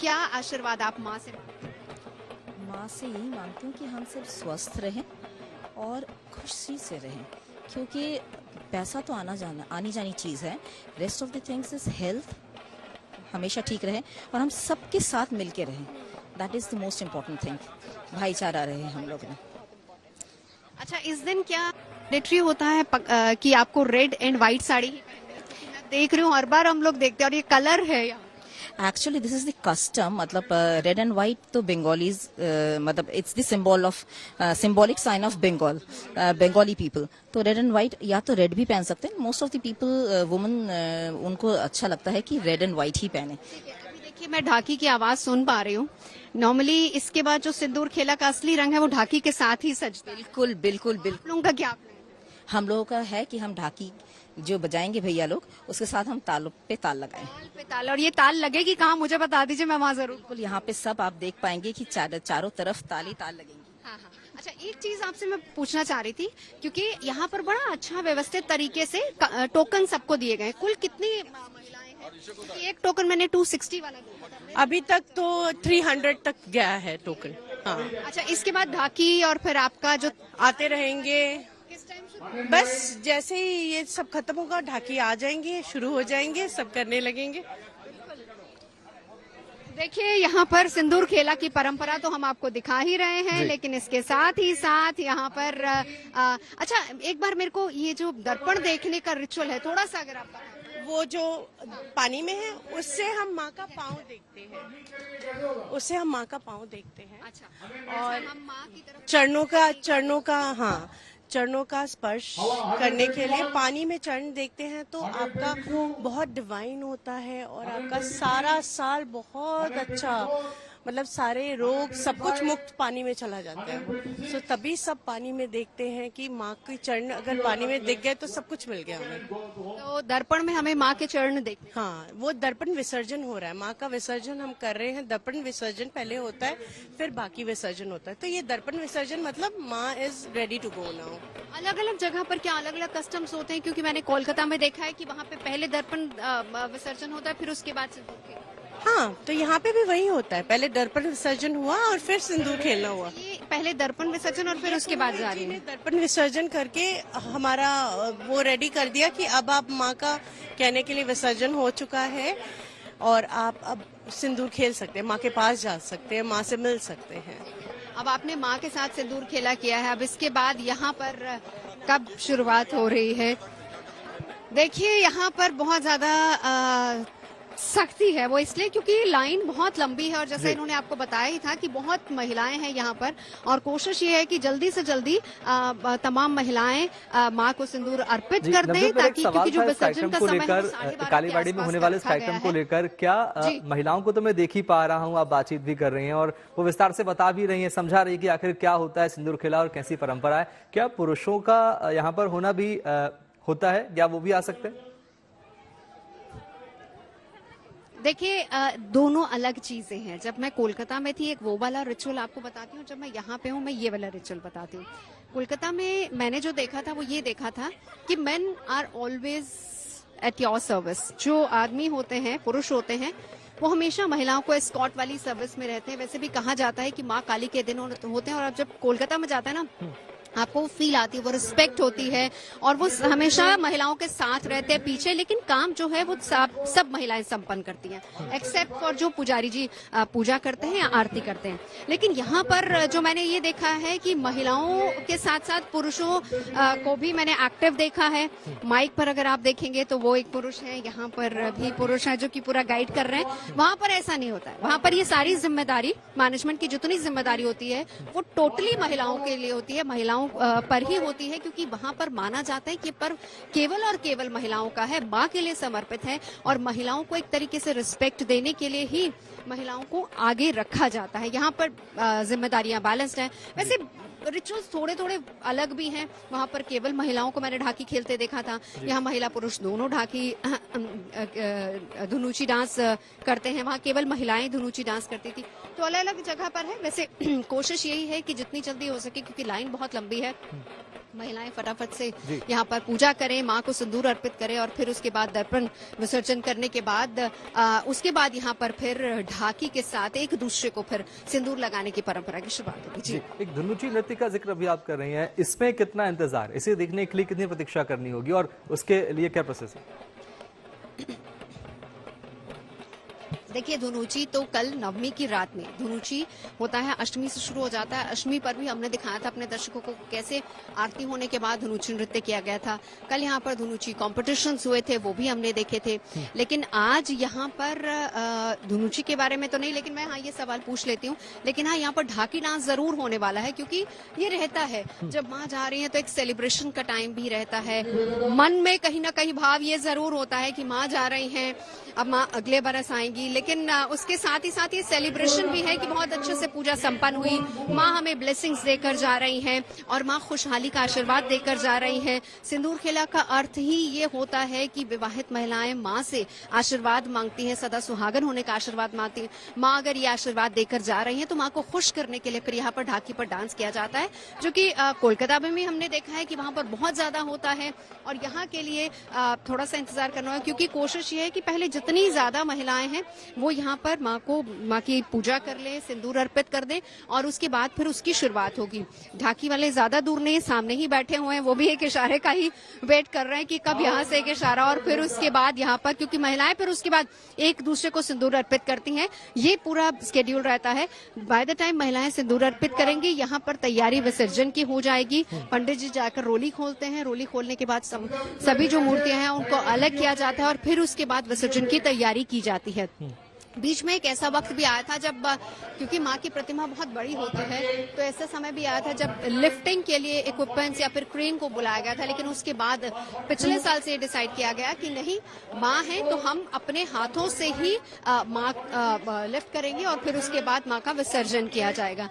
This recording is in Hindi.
क्या आशीर्वाद आप माँ से? माँ से यही मांगती हूँ कि हम सब स्वस्थ रहें और खुशी से रहें, क्योंकि पैसा तो आनी जानी चीज़ है। Rest of the things is health, हमेशा ठीक रहे और हम सबके साथ मिलके रहें। That is the most important thing. भाईचारा रहे हम लोग में। अच्छा, इस दिन क्या मैंडेटरी होता है कि आपको रेड एंड व्हाइट साड़ी ही पहननी है? क्योंकि मैं देख रही हूँ हर बार हम लोग देखते हैं और ये कलर है यहाँ। Actually this is the custom, मतलब रेड एंड व्हाइट तो बंगालीज, मतलब it's the symbol of symbolic sign of Bengal, Bengali people. तो रेड एंड व्हाइट, या तो रेड भी पहन सकते हैं। Most of the people women उनको अच्छा लगता है कि रेड एंड व्हाइट ही पहने। अभी देखिए, मैं ढाकी की आवाज सुन पा रही हूँ। नॉर्मली इसके बाद जो सिंदूर खेला का असली रंग है वो ढाकी के साथ ही सजता है। बिल्कुल बिल्कुल बिल्कुल। आप लोगों का क्या plan है? हम लोगों का है कि हम ढाकी जो बजाएंगे भैया लोग, उसके साथ हम तालों पे ताल लगाएं। ताल पे ताल। और ये ताल लगेगी कहाँ, मुझे बता दीजिए, मैं वहां जरूर। बिल्कुल, यहाँ पे सब आप देख पाएंगे कि चारों तरफ ताल ही ताल लगेंगी। हाँ हाँ। अच्छा, एक चीज आपसे मैं पूछना चाह रही थी, क्योंकि यहाँ पर बड़ा अच्छा व्यवस्थित तरीके से टोकन सबको दिए गए। कुल कितनी महिलाएं हैं? क्योंकि एक टोकन मैंने 260 वाला दिया था। अभी तक तो 300 तक गया है टोकन। हाँ, अच्छा, इसके बाद ढाकी और फिर आपका जो आते रहेंगे। किस टाइम से? बस जैसे ही ये सब खत्म होगा, ढाकी आ जाएंगे, शुरू हो जाएंगे, सब करने लगेंगे। देखिए, यहाँ पर सिंदूर खेला की परंपरा तो हम आपको दिखा ही रहे हैं, लेकिन इसके साथ ही साथ यहाँ पर अच्छा, एक बार मेरे को ये जो दर्पण देखने का रिचुअल है, थोड़ा सा अगर आप बताएं। वो जो पानी में है, उससे हम माँ का पाँव देखते हैं। उससे हम माँ का पाँव देखते हैं। अच्छा, और हम माँ की तरफ चरणों का स्पर्श करने के लिए पानी में चरण देखते हैं, तो आपका बहुत डिवाइन होता है और आपका सारा साल बहुत अच्छा, मतलब सारे रोग सब कुछ मुक्त पानी में चला जाता है। सो तभी सब पानी में देखते हैं कि माँ की चरण अगर पानी में दिख गए तो सब कुछ मिल गया हमें। तो दर्पण में हमें माँ के चरण देखते हैं। हाँ, वो दर्पण विसर्जन हो रहा है, माँ का विसर्जन हम कर रहे हैं। दर्पण विसर्जन पहले होता है, फिर बाकी विसर्जन होता है। तो ये दर्पण विसर्जन मतलब माँ is ready to go now. अलग अलग जगह पर क्या अलग अलग कस्टम्स होते हैं? क्योंकि मैंने कोलकाता में देखा है कि वहाँ पे पहले दर्पण विसर्जन होता है, फिर उसके बाद सिंदूर खेल। हाँ, तो यहाँ पे भी वही होता है, पहले दर्पण विसर्जन हुआ और फिर सिंदूर खेलना हुआ। ये पहले दर्पण विसर्जन और फिर उसके बाद जा रही है। दर्पण विसर्जन करके हमारा वो रेडी कर दिया कि अब आप माँ का कहने के लिए विसर्जन हो चुका है और आप अब सिंदूर खेल सकते हैं, माँ के पास जा सकते हैं, माँ से मिल सकते हैं। अब आपने माँ के साथ सिंदूर खेला किया है, अब इसके बाद यहाँ पर कब शुरुआत हो रही है? देखिए, यहाँ पर बहुत ज्यादा सख्ती है, वो इसलिए क्योंकि लाइन बहुत लंबी है और जैसे इन्होंने आपको बताया ही था कि बहुत महिलाएं हैं यहाँ पर, और कोशिश ये है कि जल्दी से जल्दी तमाम महिलाएं माँ को सिंदूर अर्पित कर दें, ताकि क्योंकि जो विसर्जन का समय है वो 12:30 कालीबाड़ी में होने वाले इस कार्यक्रम को लेकर क्या महिलाओं को तो मैं देख ही पा रहा हूँ, आप बातचीत भी कर रही हैं और वो विस्तार से बता भी रही हैं, समझा रही है कि आखिर क्या होता है सिंदूर खेला और कैसी परंपरा है। क्या पुरुषों का यहाँ पर होना भी होता है, क्या वो भी आ सकते हैं? देखिए, दोनों अलग चीजें हैं। जब मैं कोलकाता में थी, एक वो वाला रिचुअल आपको बताती हूँ, जब मैं यहाँ पे हूँ मैं ये वाला रिचुअल बताती हूँ। कोलकाता में मैंने जो देखा था वो ये देखा था कि men are always at your service. जो आदमी होते हैं, पुरुष होते हैं, वो हमेशा महिलाओं को एस्कॉर्ट वाली सर्विस में रहते हैं। वैसे भी कहा जाता है कि माँ काली के दिन होते हैं, और अब जब कोलकाता में जाता है ना, आपको फील आती है, वो रिस्पेक्ट होती है और वो हमेशा महिलाओं के साथ रहते हैं पीछे, लेकिन काम जो है वो सब महिलाएं संपन्न करती हैं, एक्सेप्ट फॉर जो पुजारी जी पूजा करते हैं या आरती करते हैं। लेकिन यहाँ पर जो मैंने ये देखा है कि महिलाओं के साथ साथ पुरुषों को भी मैंने एक्टिव देखा है। माइक पर अगर आप देखेंगे तो वो एक पुरुष है, यहाँ पर भी पुरुष है जो कि पूरा गाइड कर रहे हैं। वहां पर ऐसा नहीं होता है, वहां पर ये सारी जिम्मेदारी, मैनेजमेंट की जितनी जिम्मेदारी होती है वो टोटली महिलाओं के लिए होती है, महिलाओं पर ही होती है, क्योंकि वहां पर माना जाता है कि पर्व केवल और केवल महिलाओं का है, माँ के लिए समर्पित है और महिलाओं को एक तरीके से रिस्पेक्ट देने के लिए ही महिलाओं को आगे रखा जाता है। यहाँ पर जिम्मेदारियां बैलेंस्ड हैं। वैसे रिचुअल्स थोड़े थोड़े अलग भी हैं। वहां पर केवल महिलाओं को मैंने ढाकी खेलते देखा था, यहाँ महिला पुरुष दोनों ढाकी धुनुची डांस करते हैं, वहाँ केवल महिलाएं धुनुची डांस करती थी। तो अलग अलग जगह पर है। वैसे कोशिश यही है कि जितनी जल्दी हो सके, क्योंकि लाइन बहुत लंबी है, महिलाएं फटाफट से यहाँ पर पूजा करें, माँ को सिंदूर अर्पित करें और फिर उसके बाद दर्पण विसर्जन करने के बाद उसके बाद यहाँ पर फिर ढाकी के साथ एक दूसरे को फिर सिंदूर लगाने की परंपरा की शुरुआत होगी। जी, एक धुनुची नृत्य का जिक्र अभी आप कर रही हैं, इसमें कितना इंतजार, इसे देखने के लिए कितनी प्रतीक्षा करनी होगी और उसके लिए क्या प्रोसेस है? देखिए, धुनुची तो कल नवमी की रात में धुनुची होता है, अष्टमी से शुरू हो जाता है। अष्टमी पर भी हमने दिखाया था अपने दर्शकों को कैसे आरती होने के बाद धुनुची नृत्य किया गया था। कल यहाँ पर धुनुची कॉम्पिटिशन्स हुए थे, वो भी हमने देखे थे। लेकिन आज यहाँ पर धुनुची के बारे में तो नहीं, लेकिन मैं हाँ ये सवाल पूछ लेती हूँ। लेकिन हाँ, यहाँ पर ढाकी डांस जरूर होने वाला है, क्योंकि ये रहता है जब माँ जा रही है तो एक सेलिब्रेशन का टाइम भी रहता है। मन में कहीं ना कहीं भाव ये जरूर होता है कि माँ जा रही हैं, अब माँ अगले बरस आएंगी, लेकिन उसके साथ ही ये सेलिब्रेशन भी है कि बहुत अच्छे से पूजा संपन्न हुई, माँ हमें ब्लेसिंग्स देकर जा रही हैं और माँ खुशहाली का आशीर्वाद देकर जा रही हैं। सिंदूर खेला का अर्थ ही ये होता है कि विवाहित महिलाएं माँ से आशीर्वाद मांगती हैं, सदा सुहागन होने का आशीर्वाद मांगती हैं। माँ अगर ये आशीर्वाद देकर जा रही हैं तो माँ को खुश करने के लिए फिर यहाँ पर ढाकी पर डांस किया जाता है, जो कि कोलकाता में भी हमने देखा है कि वहां पर बहुत ज्यादा होता है। और यहाँ के लिए थोड़ा सा इंतजार करना है, क्योंकि कोशिश ये है कि पहले जितनी ज्यादा महिलाएं हैं वो यहाँ पर माँ की पूजा कर ले, सिंदूर अर्पित कर दे और उसके बाद फिर उसकी शुरुआत होगी। ढाकी वाले ज्यादा दूर नहीं, सामने ही बैठे हुए हैं, वो भी एक इशारे का ही वेट कर रहे हैं कि कब यहाँ से एक इशारा और फिर उसके बाद यहाँ पर, क्योंकि महिलाएं फिर उसके बाद एक दूसरे को सिंदूर अर्पित करती हैं। ये पूरा स्केड्यूल रहता है। बाय द टाइम महिलाएं सिंदूर अर्पित करेंगी, यहाँ पर तैयारी विसर्जन की हो जाएगी। पंडित जी जाकर रोली खोलते हैं, रोली खोलने के बाद सभी जो मूर्तियां हैं उनको अलग किया जाता है और फिर उसके बाद विसर्जन की तैयारी की जाती है। बीच में एक ऐसा वक्त भी आया था जब, क्योंकि माँ की प्रतिमा बहुत बड़ी होती है, तो ऐसा समय भी आया था जब लिफ्टिंग के लिए इक्विपमेंट्स या फिर क्रेन को बुलाया गया था। लेकिन उसके बाद पिछले साल से ये डिसाइड किया गया कि नहीं, माँ है तो हम अपने हाथों से ही माँ लिफ्ट करेंगे और फिर उसके बाद माँ का विसर्जन किया जाएगा।